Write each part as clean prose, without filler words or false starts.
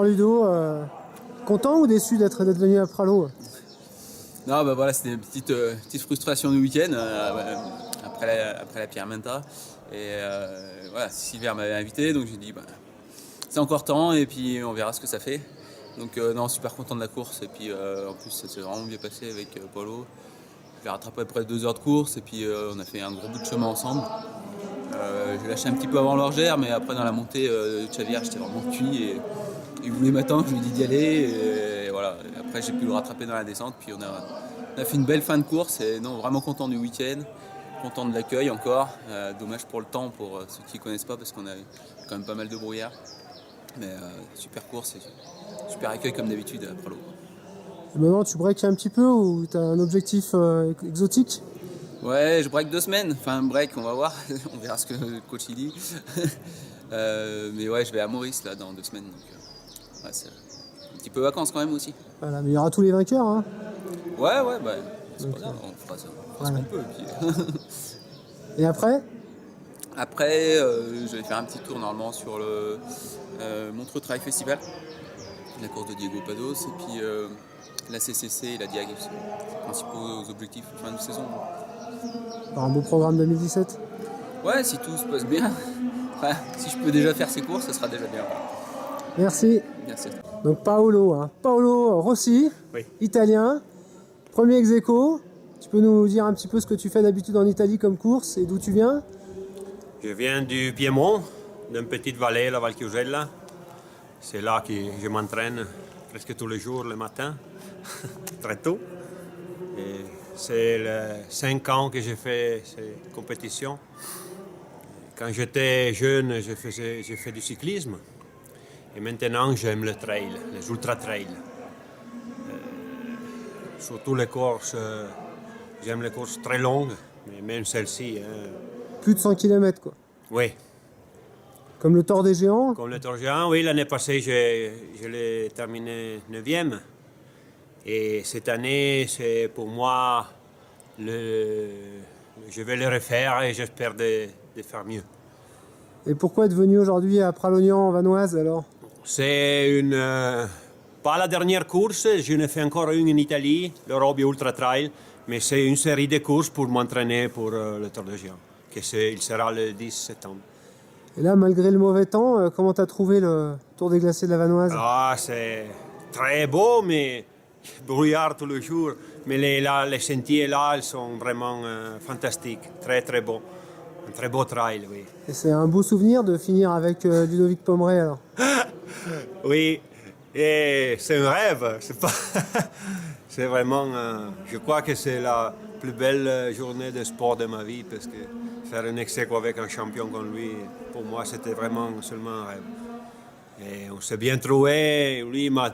Ludo. Content ou déçu d'être venu à Pralot? Non, bah voilà, c'était une petite frustration du week-end après la Pierre Menta. Et voilà, Silver m'avait invité, donc j'ai dit c'est encore temps et puis on verra ce que ça fait. Donc non, super content de la course et puis en plus ça s'est vraiment bien passé avec Paulo. J'ai rattrapé à peu près 2 heures de course et puis on a fait un gros bout de chemin ensemble. J'ai lâché un petit peu avant l'Orgère, mais après dans la montée de Chavière, j'étais vraiment cuit et il voulait m'attendre, je lui ai dit d'y aller et voilà. Et après j'ai pu le rattraper dans la descente, puis on a fait une belle fin de course et non, vraiment content du week-end, content de l'accueil encore. Dommage pour le temps pour ceux qui ne connaissent pas parce qu'on a quand même pas mal de brouillard. Mais super course et super accueil comme d'habitude à Pralot. Et maintenant tu breaks un petit peu ou tu as un objectif exotique? Ouais, je break 2 semaines, enfin break, on va voir, on verra ce que le coach il dit. Mais ouais, je vais à Maurice là dans 2 semaines, donc ouais, c'est un petit peu vacances quand même aussi. Voilà, mais il y aura tous les vainqueurs. Hein. Ouais, c'est pas grave, on fera ça, on fera ce qu'on peut. Puis... Et après? Après, je vais faire un petit tour normalement sur le Montreux Trail Festival, la course de Diego Pados, et puis la CCC et la Diag, les principaux objectifs fin de saison. Un beau programme 2017. Ouais, si tout se passe bien. Ouais, si je peux déjà faire ces courses, ça sera déjà bien. Merci. Merci. Donc Paolo Rossi, oui. Italien, premier ex-aequo. Tu peux nous dire un petit peu ce que tu fais d'habitude en Italie comme course et d'où tu viens? Je viens du Piémont, d'une petite vallée, la Val Chiusella. C'est là que je m'entraîne presque tous les jours le matin, très tôt. Et c'est 5 ans que j'ai fait ces compétitions. Quand j'étais jeune, j'ai fait du cyclisme. Et maintenant, j'aime le trail, les ultra-trails. Surtout les courses, j'aime les courses très longues, mais même celles-ci. Plus de 100 km, quoi. Oui. Comme le Tour des Géants? Comme le Tour des Géants, oui. L'année passée, je l'ai terminé 9e. Et cette année, c'est pour moi, je vais le refaire et j'espère de faire mieux. Et pourquoi être venu aujourd'hui à Pralognan en Vanoise alors? C'est pas la dernière course, je ne fais encore une en Italie, l'Europe Ultra Trail, mais c'est une série de courses pour m'entraîner pour le Tour des Géants, il sera le 10 septembre. Et là, malgré le mauvais temps, comment tu as trouvé le Tour des Glaciers de la Vanoise? C'est très beau, mais brouillard tous les jours. Mais les sentiers là, ils sont vraiment fantastiques, très très beaux. Un très beau trail, oui. Et c'est un beau souvenir de finir avec Ludovic Pomeray alors? Oui, et c'est un rêve. C'est vraiment, je crois que c'est la plus belle journée de sport de ma vie parce que faire un ex-aequo avec un champion comme lui, pour moi, c'était vraiment seulement un rêve. Et on s'est bien trouvé. Lui, moi,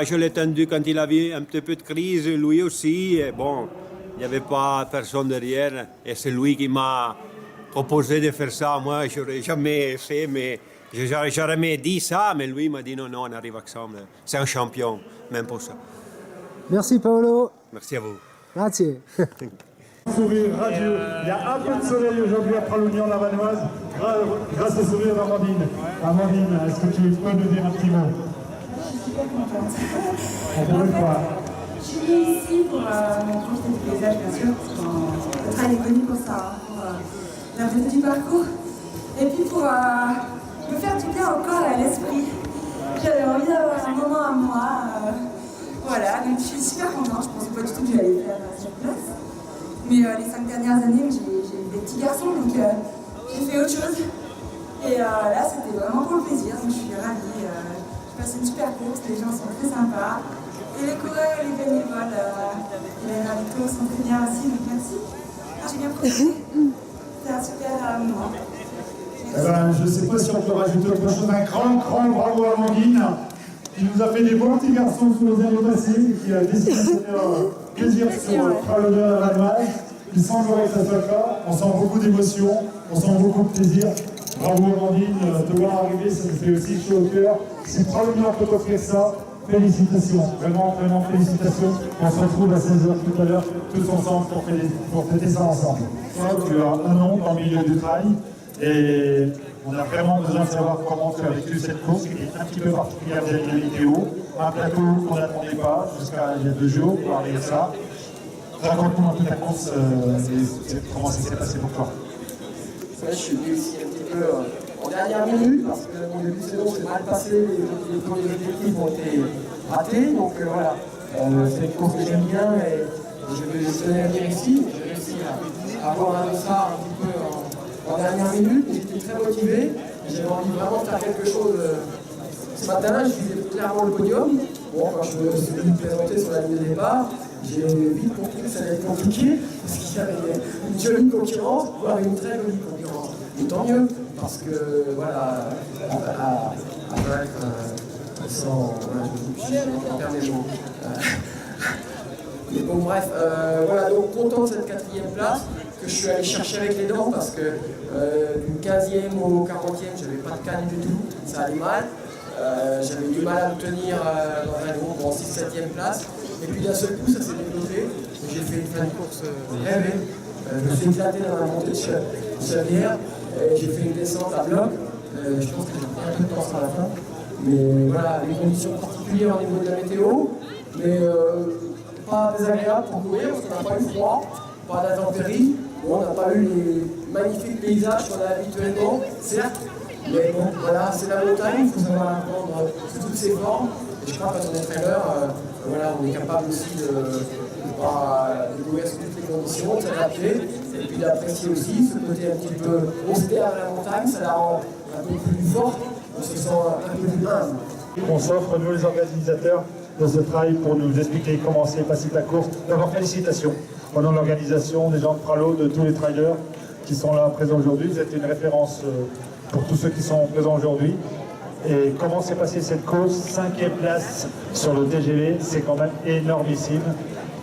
je l'ai tendu quand il avait un petit peu de crise, lui aussi. Et bon, il n'y avait pas personne derrière. Et c'est lui qui m'a proposé de faire ça. Moi, je n'aurais jamais fait, mais j'aurais jamais dit ça. Mais lui m'a dit non, on arrive ensemble. C'est un champion, même pour ça. Merci Paolo. Merci à vous. Grazie. Sourire radieux. Il y a un peu de soleil aujourd'hui à Pralognan, la Vanoise, grâce au sourire d'Amandine. Amandine, est-ce que tu peux nous dire un petit mot? Je suis super contente. On pourrait pas. Je suis venue ici pour profiter du paysage, bien sûr, parce que le trail est connu pour ça, pour la beauté du parcours. Et puis pour me faire du bien au corps et à l'esprit. J'avais envie d'avoir un moment à moi. Voilà, donc je suis super contente. Je ne pensais pas du tout que j'allais faire cette place. Mais les 5 dernières années, j'ai eu des petits garçons, donc j'ai fait autre chose. Et là, c'était vraiment pour le plaisir, donc je suis ravie. J'ai passé une super course, les gens sont très sympas. Et les coureurs et les bénévoles et les ravitaux sont très bien aussi, donc merci. J'ai bien profité. C'était un super moment. Je ne sais pas si on peut rajouter autre chose. Un grand bravo à Amandine, qui nous a fait des bons petits garçons sous les années passées, qui a décidé de se faire plaisir sur Pralognan à la Vanoise. Il semblerait que ça soit le cas. On sent beaucoup d'émotion, on sent beaucoup de plaisir. Bravo Amandine, te voir arriver, ça me fait aussi chaud au cœur. Si Pralognan peut offrir ça, félicitations, vraiment félicitations. On se retrouve à 16h tout à l'heure, tous ensemble pour fêter ça ensemble. Tu as un nom dans le milieu du trail et On a vraiment besoin de savoir comment tu as vécu cette course qui est un petit peu particulière vis-à-vis de la météo. Un plateau qu'on n'attendait pas jusqu'à il y a 2 jours pour arriver à ça. Raconte-nous un peu ta course et comment ça s'est passé pour toi. Ouais, je suis venu ici un petit peu en dernière minute parce que mon début de saison s'est mal passé, les premiers objectifs ont été ratés, donc voilà. C'est une course que j'aime bien et je tenais à venir ici. J'ai réussi à avoir un dossard un petit peu en dernière minute, j'étais très motivé, j'avais envie vraiment de faire quelque chose. Ce matin, je visais clairement le podium. Bon, quand je me suis venu me présenter sur la ligne de départ, j'ai vite compris que ça allait être compliqué, parce qu'il y avait une jolie concurrence, voire une très jolie concurrence. Mais tant mieux, parce que voilà, à vaincre sans. Voilà, je perds mes mots. Mais bon, bref, voilà, donc content de cette 4e place que je suis allé chercher avec les dents, parce que du 15e au 40e, j'avais pas de canne du tout, ça allait mal. J'avais du mal à me tenir dans un groupe en 6-7e place. Et puis d'un seul coup, ça s'est développé. J'ai fait une fin de course rêvée. Je me suis éclaté dans la montée de Chavière. J'ai fait une descente à bloc. Je pense que j'ai pris un peu de temps à la fin. Mais voilà, les conditions particulières au niveau de la météo. Mais pas désagréable pour courir parce qu'on n'a pas eu froid, pas d'intempéries. On n'a pas eu les magnifiques paysages qu'on a habituellement, certes. Mais bon, voilà, c'est la montagne, il faut savoir apprendre sous toutes ses formes. Et je crois que quand on est trailer, voilà, on est capable aussi de découvrir sous toutes les conditions, de s'adapter, et puis d'apprécier aussi ce côté un petit peu austère à la montagne, ça la rend un peu plus forte, on se sent un peu plus humble. On s'offre, nous les organisateurs de ce trail, pour nous expliquer comment s'est passée ta course. D'abord, félicitations au nom de l'organisation, des gens de Pralo, de tous les trailers qui sont là présents aujourd'hui. Vous êtes une référence pour tous ceux qui sont présents aujourd'hui. Et comment s'est passée cette course? 5e place sur le TGV, c'est quand même énormissime.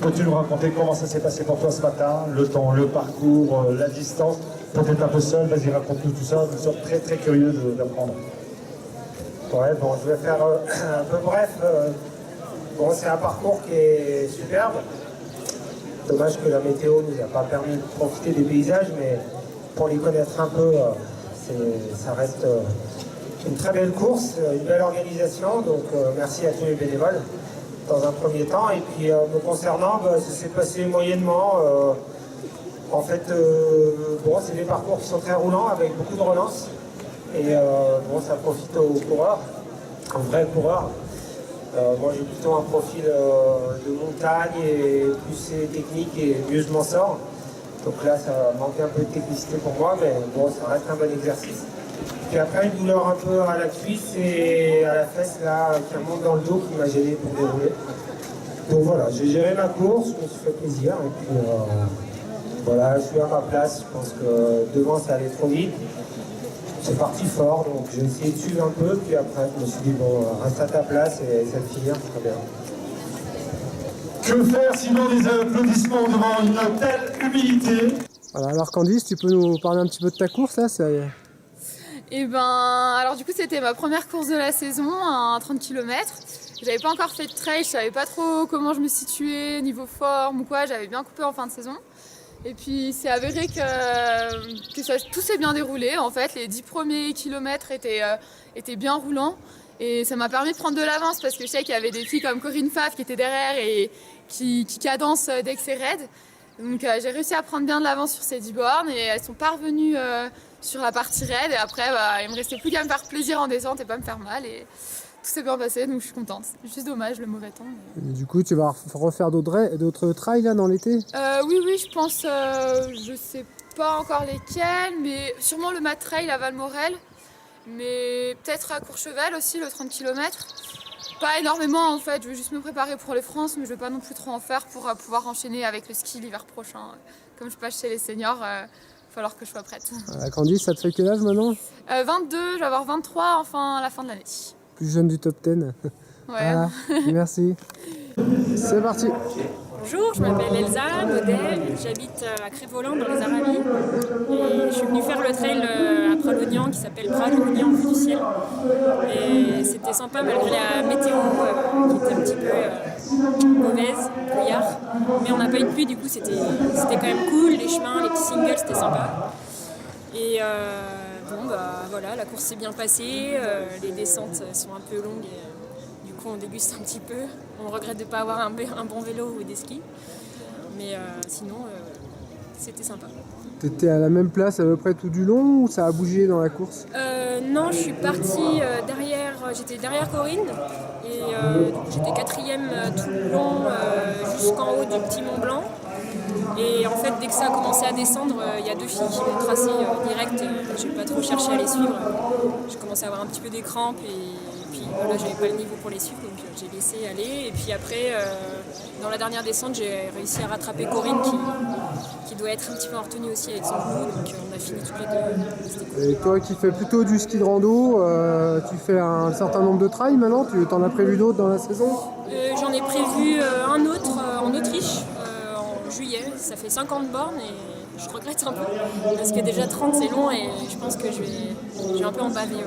Peux-tu nous raconter comment ça s'est passé pour toi ce matin? Le temps, le parcours, la distance? Peut-être un peu seul, vas-y raconte-nous tout ça, nous sommes très très curieux d'apprendre. Ouais, bon, je vais faire un peu bref. Bon, c'est un parcours qui est superbe. Dommage que la météo ne nous a pas permis de profiter des paysages, mais pour les connaître un peu, ça reste une très belle course, une belle organisation. Donc merci à tous les bénévoles dans un premier temps. Et puis me concernant, ça s'est passé moyennement. En fait, bon, c'est des parcours qui sont très roulants avec beaucoup de relance. Et bon, ça profite aux coureurs, aux vrais coureurs. Moi j'ai plutôt un profil de montagne et plus c'est technique et mieux je m'en sors. Donc là ça manque un peu de technicité pour moi, mais bon, ça reste un bon exercice. Puis après une douleur un peu à la cuisse et à la fesse là qui remonte dans le dos qui m'a gêné pour dérouler. Donc voilà, j'ai géré ma course, je me suis fait plaisir et puis voilà, je suis à ma place. Je pense que devant ça allait trop vite. C'est parti fort, donc j'ai essayé de suivre un peu, puis après je me suis dit bon, reste à ta place et ça va finir, très bien. Que faire sinon des applaudissements devant une telle humilité? Voilà, alors Candice, tu peux nous parler un petit peu de ta course là? Et ben, alors du coup c'était ma première course de la saison, un 30 km. J'avais pas encore fait de trail, je savais pas trop comment je me situais, niveau forme ou quoi, j'avais bien coupé en fin de saison. Et puis c'est avéré que tout s'est bien déroulé. En fait, les 10 premiers kilomètres étaient bien roulants. Et ça m'a permis de prendre de l'avance parce que je sais qu'il y avait des filles comme Corinne Faf qui étaient derrière et qui cadencent dès que c'est raide. Donc j'ai réussi à prendre bien de l'avance sur ces 10 bornes et elles sont parvenues sur la partie raide. Et après, il me restait plus qu'à me faire plaisir en descente et pas me faire mal. Et tout s'est bien passé, donc je suis contente. C'est juste dommage le mauvais temps. Mais... Du coup, tu vas refaire d'autres trails là dans l'été? Oui, je pense, je sais pas encore lesquels, mais sûrement le Mat Trail à Valmorel, mais peut-être à Courchevel aussi, le 30 km. Pas énormément en fait, je vais juste me préparer pour les France, mais je vais pas non plus trop en faire pour pouvoir enchaîner avec le ski l'hiver prochain. Comme je passe chez les seniors, il va falloir que je sois prête. Candice, ça te fait quel âge maintenant? 22, je vais avoir 23 enfin à la fin de l'année. Plus jeune du top 10. Ouais. Voilà, merci. C'est parti. Bonjour, je m'appelle Elsa Modèle, j'habite à Crévoland dans les Aramis et je suis venue faire le trail à Pralognan qui s'appelle Pralognan vue du ciel. Et c'était sympa malgré la météo qui était un petit peu mauvaise, brouillard. Mais on n'a pas eu de pluie, du coup c'était quand même cool, les chemins, les petits singles, c'était sympa. Et bon, voilà, la course s'est bien passée, les descentes sont un peu longues et du coup on déguste un petit peu. On regrette de ne pas avoir un bon vélo ou des skis, mais sinon c'était sympa. T'étais à la même place à peu près tout du long ou ça a bougé dans la course? Non, je suis partie j'étais derrière Corinne et j'étais 4e tout le long jusqu'en haut du petit Mont Blanc. Et en fait, dès que ça a commencé à descendre, il y a 2 filles qui m'ont tracé direct. Je n'ai pas trop cherché à les suivre. J'ai commencé à avoir un petit peu des crampes et puis voilà, j'avais pas le niveau pour les suivre, donc j'ai laissé aller. Et puis après, dans la dernière descente, j'ai réussi à rattraper Corinne qui doit être un petit peu en retenue aussi avec son genou. Donc on a fini toutes les deux. C'était cool. Et toi qui fais plutôt du ski de rando, tu fais un certain nombre de trails maintenant? Tu en as prévu d'autres dans la saison? J'en ai prévu un autre en Autriche. Juillet, ça fait 50 bornes et je regrette un peu parce que déjà 30 c'est long et je pense que je vais un peu en baver. Ouais.